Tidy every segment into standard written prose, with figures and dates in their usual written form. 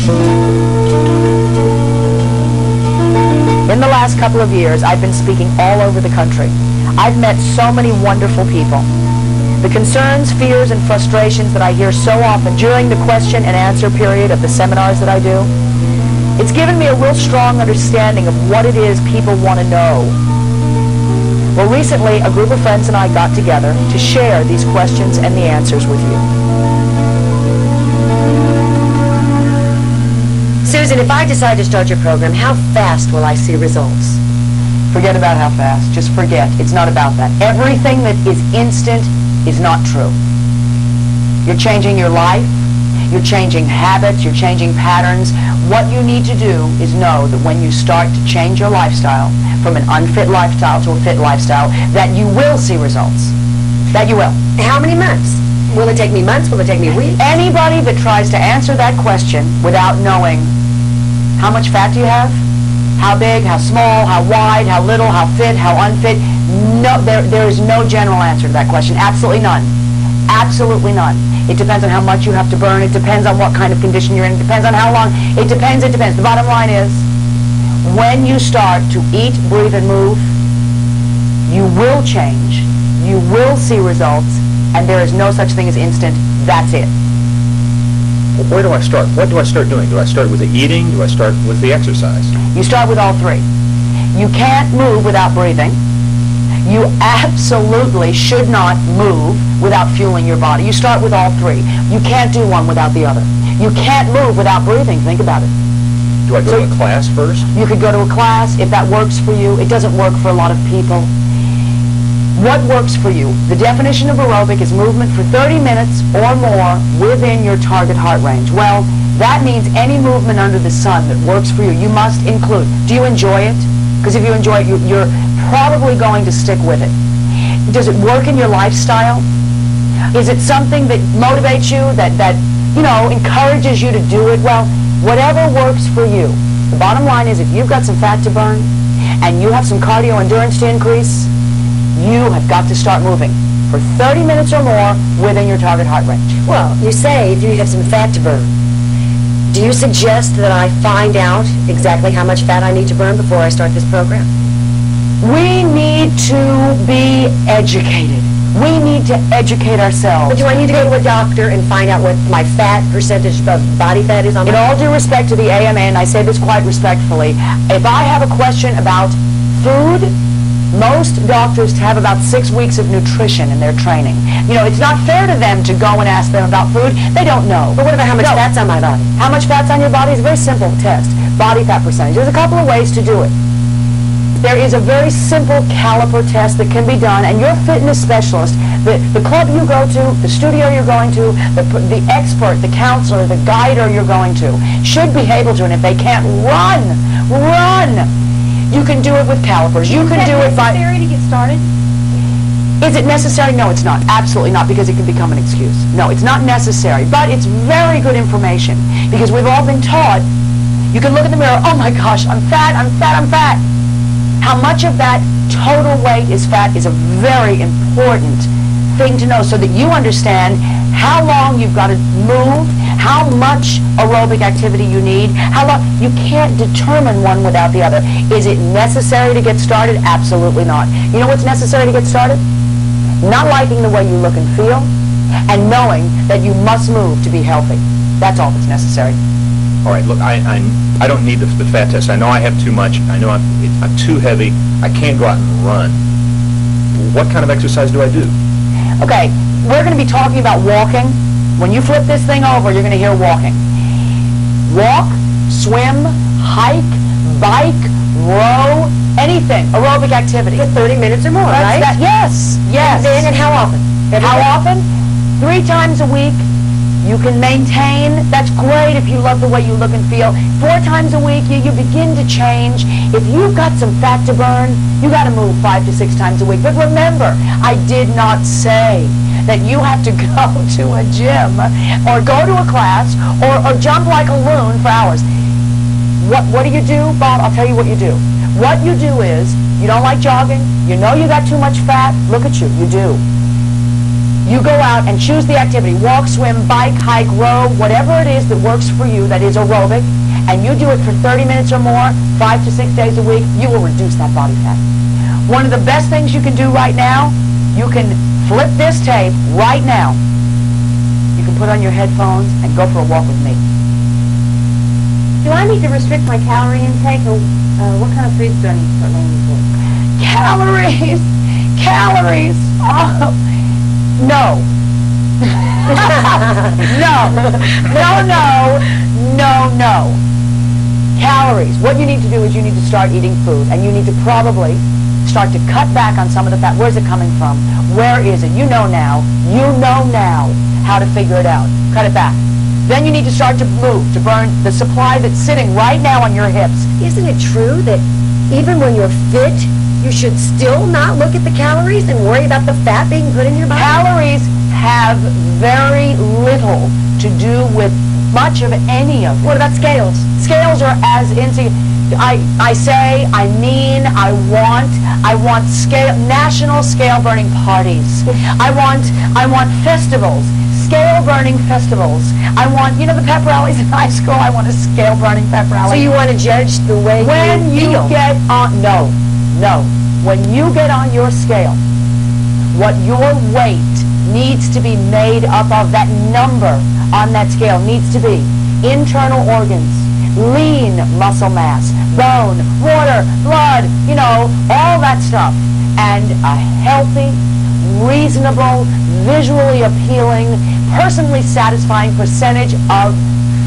In the last couple of years, I've been speaking all over the country. I've met so many wonderful people. The concerns, fears, and frustrations that I hear so often during the question and answer period of the seminars that I do, it's given me a real strong understanding of what it is people want to know. Well, recently, a group of friends and I got together to share these questions and the answers with you. Susan, if I decide to start your program, how fast will I see results? Forget about how fast. Just forget. It's not about that. Everything that is instant is not true. You're changing your life. You're changing habits. You're changing patterns. What you need to do is know that when you start to change your lifestyle from an unfit lifestyle to a fit lifestyle, that you will see results. That you will. How many months? Will it take me months? Will it take me weeks? Anybody that tries to answer that question without knowing how much fat do you have, how big, how small, how wide, how little, how fit, how unfit, no, there is no general answer to that question. Absolutely none. Absolutely none. It depends on how much you have to burn. It depends on what kind of condition you're in. It depends on how long. It depends. The bottom line is, when you start to eat, breathe, and move, you will change. You will see results. And there is no such thing as instant. That's it. Where do I start? What do I start doing? Do I start with the eating? Do I start with the exercise? You start with all three. You can't move without breathing. You absolutely should not move without fueling your body. You start with all three. You can't do one without the other. You can't move without breathing. Think about it. Do I go to a class first? You could go to a class if that works for you. It doesn't work for a lot of people. What works for you? The definition of aerobic is movement for 30 minutes or more within your target heart range. Well, that means any movement under the sun that works for you, you must include. Do you enjoy it? Because if you enjoy it, you're probably going to stick with it. Does it work in your lifestyle? Is it something that motivates you, that you know, encourages you to do it? Well, whatever works for you. The bottom line is, if you've got some fat to burn and you have some cardio endurance to increase, you have got to start moving for 30 minutes or more within your target heart range. Well, you say if you have some fat to burn. Do you suggest that I find out exactly how much fat I need to burn before I start this program? We need to be educated. We need to educate ourselves. But do I need to go to a doctor and find out what my fat percentage of body fat is on my... In all due respect to the AMA, and I say this quite respectfully, if I have a question about food, most doctors have about 6 weeks of nutrition in their training. You know, it's not fair to them to go and ask them about food. They don't know. But what about how much fat's on my body? How much fat's on your body is a very simple test. Body fat percentage. There's a couple of ways to do it. There is a very simple caliper test that can be done, and your fitness specialist, the club you go to, the studio you're going to, the expert, the counselor, the guider you're going to, should be able to, and if they can't, run! You can do it with calipers. You can do it by... Is it necessary to get started? Is it necessary? No, it's not. Absolutely not, because it can become an excuse. No, it's not necessary, but it's very good information, because we've all been taught, you can look in the mirror, oh my gosh, I'm fat, I'm fat, I'm fat. How much of that total weight is fat is a very important thing to know, so that you understand how long you've got to move, how much aerobic activity you need, how long. You can't determine one without the other. Is it necessary to get started? Absolutely not. You know what's necessary to get started? Not liking the way you look and feel, and knowing that you must move to be healthy. That's all that's necessary. All right, look, I don't need the fat test. I know I have too much. I know I'm too heavy. I can't go out and run. What kind of exercise do I do? Okay, we're going to be talking about walking. When you flip this thing over, you're going to hear walking. Walk, swim, hike, bike, row, anything, aerobic activity. For 30 minutes or more, right? Yes. And how often? How often? 3 times a week. You can maintain. That's great if you love the way you look and feel. 4 times a week, you begin to change. If you've got some fat to burn, you got to move 5 to 6 times a week. But remember, I did not say that you have to go to a gym or go to a class or jump like a loon for hours. What do you do, Bob? I'll tell you what you do. What you do is, you don't like jogging, you know you got too much fat, look at you, you do. You go out and choose the activity, walk, swim, bike, hike, row, whatever it is that works for you that is aerobic, and you do it for 30 minutes or more, 5 to 6 days a week, you will reduce that body fat. One of the best things you can do right now, you can flip this tape right now. You can put on your headphones and go for a walk with me. Do I need to restrict my calorie intake, or what kind of foods do I need to start leaning towards? Calories! Calories! Oh, no. No. Calories. What you need to do is you need to start eating food, and you need to probably start to cut back on some of the fat. Where's it coming from? Where is it? You know now how to figure it out. Cut it back. Then you need to start to move, to burn the supply that's sitting right now on your hips. Isn't it true that even when you're fit, you should still not look at the calories and worry about the fat being put in your body? Calories have very little to do with much of any of it. What about scales? Scales are as insignificant. I want national scale burning parties. I want festivals, scale burning festivals. I want, the pep rallies in high school. I want a scale burning pep rally. So you want to judge the way when you feel? Get on, no. When you get on your scale, what your weight needs to be made up of, that number on that scale needs to be internal organs, lean muscle mass, bone, water, blood, all that stuff, and a healthy, reasonable, visually appealing, personally satisfying percentage of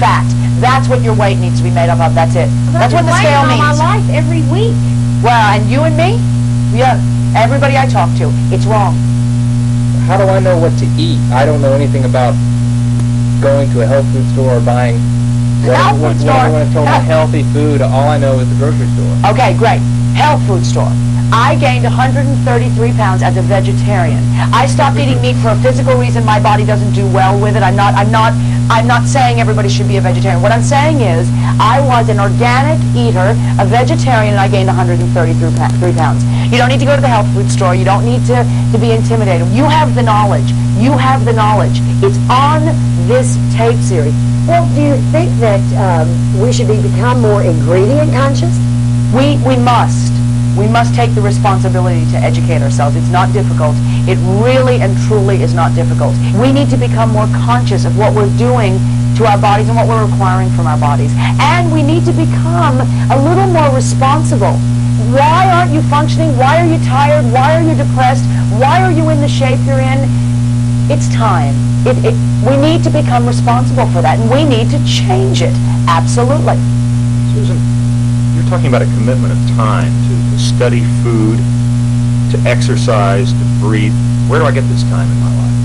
fat. That's what your weight needs to be made up of. That's it. That's what the scale means. My life every week. Well, and you and me? Yeah, everybody I talk to, it's wrong. How do I know what to eat? I don't know anything about going to a health food store or buying Health food store. When I told me healthy food, all I know is the grocery store. Okay, great. Health food store. I gained 133 pounds as a vegetarian. I stopped eating meat for a physical reason. My body doesn't do well with it. I'm not saying everybody should be a vegetarian. What I'm saying is I was an organic eater, a vegetarian, and I gained 133 pounds. You don't need to go to the health food store. You don't need to be intimidated. You have the knowledge. You have the knowledge. It's on this tape series. Well, do you think that we should become more ingredient conscious? We must. We must take the responsibility to educate ourselves. It's not difficult. It really and truly is not difficult. We need to become more conscious of what we're doing to our bodies and what we're requiring from our bodies. And we need to become a little more responsible. Why aren't you functioning? Why are you tired? Why are you depressed? Why are you in the shape you're in? It's time. We need to become responsible for that, and we need to change it. Absolutely. Susan, you're talking about a commitment of time to study food, to exercise, to breathe. Where do I get this time in my life?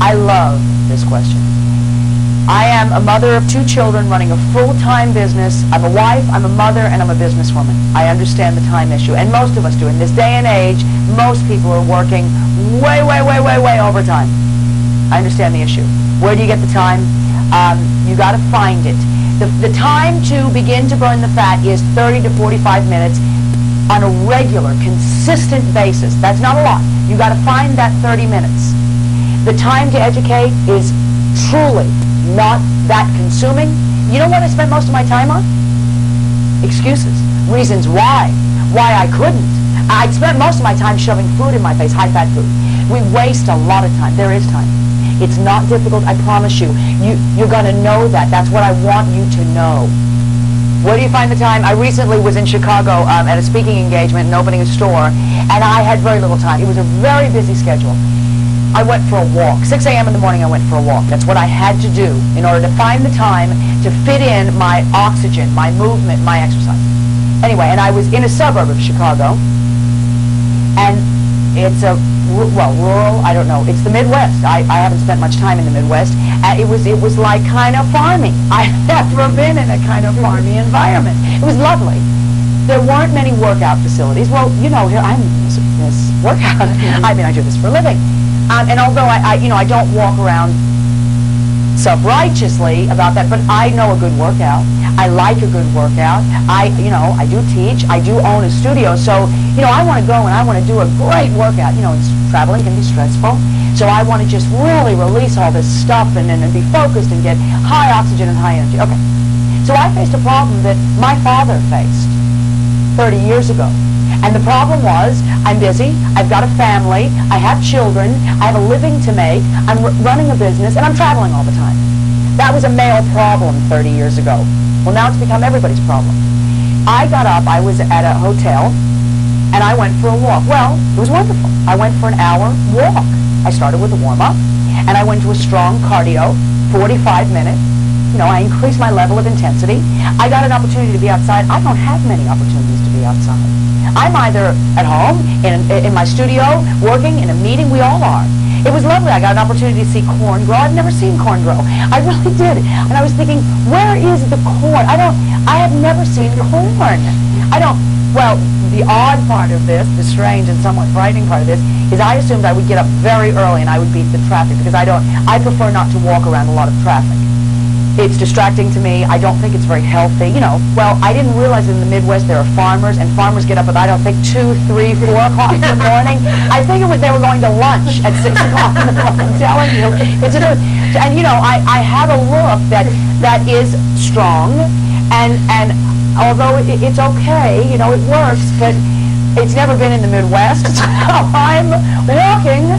I love this question. I am a mother of 2 children running a full-time business. I'm a wife, I'm a mother, and I'm a businesswoman. I understand the time issue, and most of us do. In this day and age, most people are working way overtime. I understand the issue. Where do you get the time? You got to find it. The time to begin to burn the fat is 30 to 45 minutes on a regular, consistent basis. That's not a lot. You got to find that 30 minutes. The time to educate is truly not that consuming. You know what I spent most of my time on? Excuses. Reasons why I couldn't. I spent most of my time shoving food in my face, high-fat food. We waste a lot of time. There is time. It's not difficult, I promise you. You're going to know that. That's what I want you to know. Where do you find the time? I recently was in Chicago at a speaking engagement and opening a store, and I had very little time. It was a very busy schedule. I went for a walk. 6 a.m. in the morning, I went for a walk. That's what I had to do in order to find the time to fit in my oxygen, my movement, my exercise. Anyway, and I was in a suburb of Chicago, and it's a, well, rural, I don't know. It's the Midwest. I haven't spent much time in the Midwest. It was like kind of farming. I've never been in a kind of farmy environment. It was lovely. There weren't many workout facilities. Well, you know, here I'm this workout. I mean, I do this for a living. And although I don't walk around self-righteously about that, but I know a good workout. I like a good workout. I do teach. I do own a studio, so, I want to go and I want to do a great workout. Traveling can be stressful, so I want to just really release all this stuff and be focused and get high oxygen and high energy. Okay. So I faced a problem that my father faced 30 years ago. And the problem was, I'm busy, I've got a family, I have children, I have a living to make, I'm running a business, and I'm traveling all the time. That was a male problem 30 years ago. Well, now it's become everybody's problem. I got up, I was at a hotel, and I went for a walk. Well, it was wonderful. I went for an hour walk. I started with a warm-up, and I went to a strong cardio, 45 minutes. I increased my level of intensity. I got an opportunity to be outside. I don't have many opportunities to be outside. I'm either at home, in my studio, working, in a meeting. We all are. It was lovely. I got an opportunity to see corn grow. I've never seen corn grow. I really did. And I was thinking, where is the corn? I have never seen corn. Well, the odd part of this, the strange and somewhat frightening part of this, is I assumed I would get up very early and I would beat the traffic, because I prefer not to walk around a lot of traffic. It's distracting to me. I don't think it's very healthy. Well, I didn't realize in the Midwest there are farmers, and farmers get up at, I don't think, 2, 3, 4 o'clock in the morning. I think they were going to lunch at 6 o'clock in the morning. I'm telling you. And, I have a look that is strong, and although it's okay, it works, but it's never been in the Midwest, so I'm walking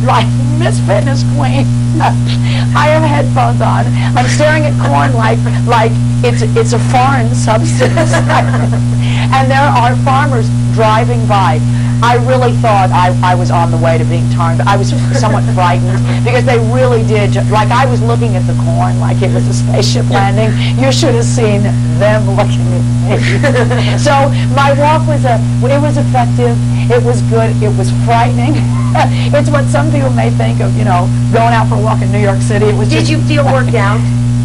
like Miss Fitness Queen. I have headphones on. I'm staring at corn like it's a foreign substance. And there are farmers driving by. I really thought I was on the way to being turned. I was somewhat frightened, because they really did. Like, I was looking at the corn like it was a spaceship landing. You should have seen them looking at me. So my walk was effective. It was good. It was frightening. It's what some people may think of, going out for a walk in New York City. It was. Did you feel worked out?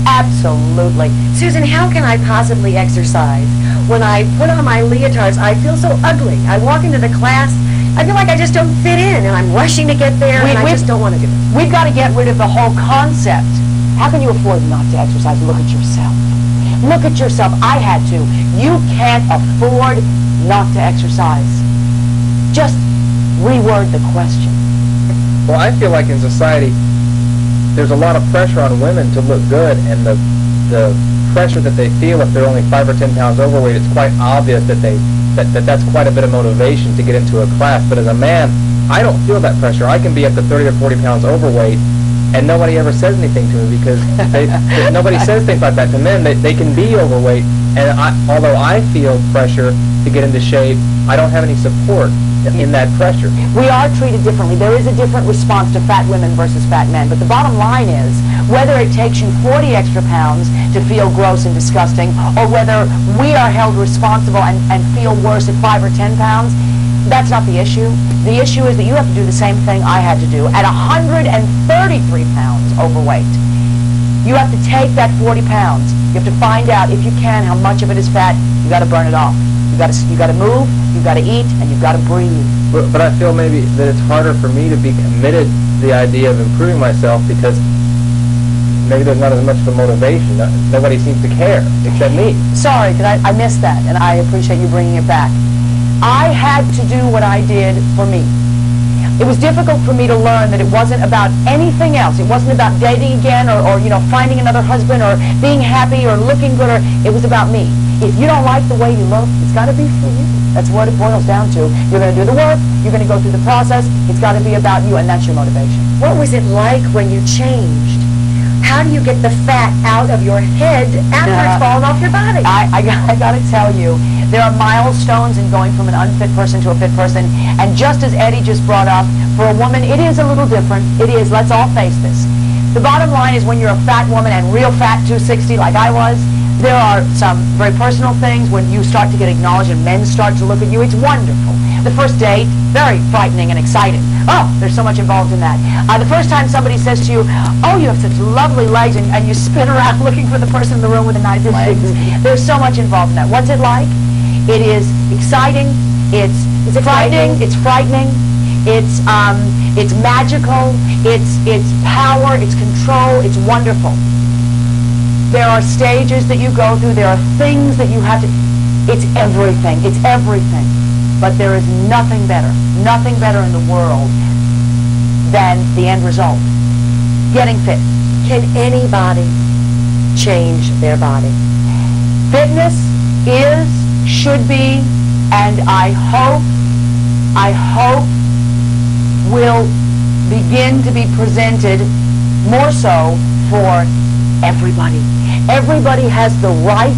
Absolutely. Susan, how can I possibly exercise? When I put on my leotards, I feel so ugly. I walk into the class, I feel like I just don't fit in, and I'm rushing to get there, and I just don't want to do it. We've got to get rid of the whole concept. How can you afford not to exercise? Look at yourself. Look at yourself. I had to. You can't afford not to exercise. Just reword the question. Well, I feel like in society, there's a lot of pressure on women to look good, and the pressure that they feel if they're only 5 or 10 pounds overweight, it's quite obvious that that's quite a bit of motivation to get into a class. But as a man, I don't feel that pressure. I can be up to 30 or 40 pounds overweight, and nobody ever says anything to me, because nobody says things like that to men. They can be overweight, and although I feel pressure to get into shape, I don't have any support in that pressure. We are treated differently. There is a different response to fat women versus fat men. But the bottom line is, whether it takes you 40 extra pounds to feel gross and disgusting, or whether we are held responsible and feel worse at 5 or 10 pounds, that's not the issue. The issue is that you have to do the same thing I had to do at 133 pounds overweight. You have to take that 40 pounds. You have to find out, if you can, how much of it is fat. You got to burn it off. You got to move, you've got to eat, and you've got to breathe. But I feel maybe that it's harder for me to be committed to the idea of improving myself, because maybe there's not as much of a motivation. Nobody seems to care except me. Sorry, because I missed that, and I appreciate you bringing it back. I had to do what I did for me. It was difficult for me to learn that it wasn't about anything else. It wasn't about dating again, or finding another husband, or being happy, or looking good. It was about me. If you don't like the way you look, it's got to be for you. That's what it boils down to. You're going to do the work. You're going to go through the process. It's got to be about you, and that's your motivation. What was it like when you changed? How do you get the fat out of your head after it's fallen off your body? I got to tell you, there are milestones in going from an unfit person to a fit person. And just as Eddie just brought up, for a woman, it is a little different. It is. Let's all face this. The bottom line is, when you're a fat woman and real fat 260 like I was, there are some very personal things when you start to get acknowledged and men start to look at you. It's wonderful. The first date, very frightening and exciting. Oh, there's so much involved in that. The first time somebody says to you, oh, you have such lovely legs, and you spin around looking for the person in the room with the nice legs. There's so much involved in that. What's it like? It is exciting. It's frightening. It's frightening. It's magical. It's power. It's control. It's wonderful. There are stages that you go through. There are things that you have to. It's everything. It's everything. But there is nothing better in the world than the end result. Getting fit. Can anybody change their body? Fitness is, should be, and I hope will begin to be presented more so for everybody. Everybody has the right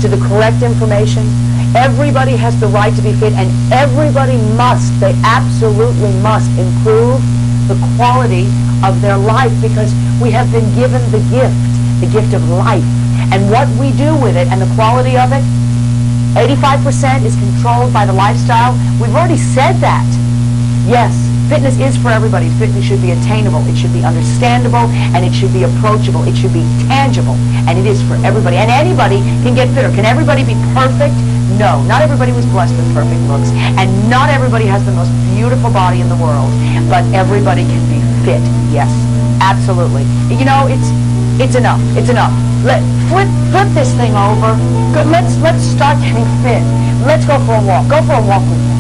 to the correct information. Everybody has the right to be fit, and everybody must, they absolutely must improve the quality of their life, because we have been given the gift of life. And what we do with it and the quality of it, 85% is controlled by the lifestyle. We've already said that. Yes, fitness is for everybody. Fitness should be attainable, it should be understandable, and it should be approachable. It should be tangible, and it is for everybody. And anybody can get fitter. Can everybody be perfect? No, not everybody was blessed with perfect looks, and not everybody has the most beautiful body in the world, but everybody can be fit. Yes, absolutely. You know, it's enough. It's enough. Flip this thing over. Good. Let's start getting fit. Let's go for a walk. Go for a walk with me.